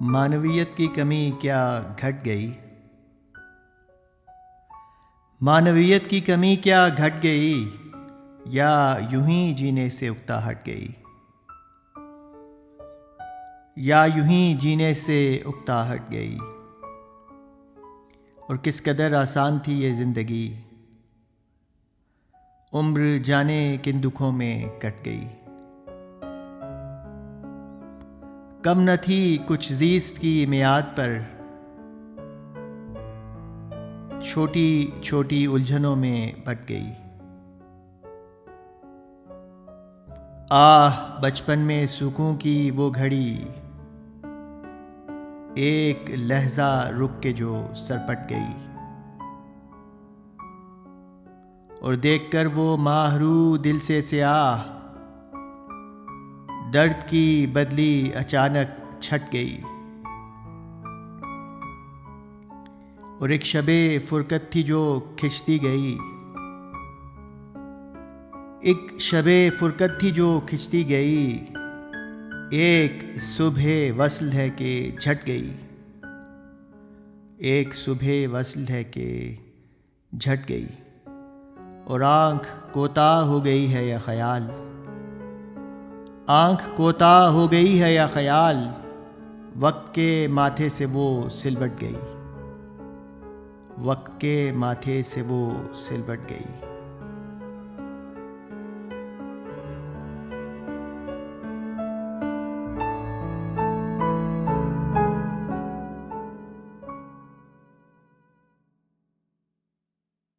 मानवीयत की कमी क्या घट गई? मानवीयत की कमी क्या घट गई, या यूं ही जीने से उकता हट गई? या यूं ही जीने से उकता हट गई। और किस कदर आसान थी ये ज़िंदगी, उम्र जाने किन दुखों में कट गई। कम न थी कुछ ज़ीस्त की मियाद पर, छोटी छोटी उलझनों में बट गई। आह बचपन में सुकून की वो घड़ी, एक लहजा रुक के जो सरपट गई। और देखकर वो माहरू दिल से स्याह, दर्द की बदली अचानक छट गई। और एक शबे फुरकत थी जो खिंचती गई, एक शबे फुरकत थी जो खिंचती गई। एक सुबह वस्ल है कि झट गई, एक सुबह वस्ल है कि झट गई। और आँख कोताह हो गई है या ख्याल, आँख कोताह हो गई है या ख्याल, वक्त के माथे से वो सिलवट गई, वक्त के माथे से वो सिलवट गई।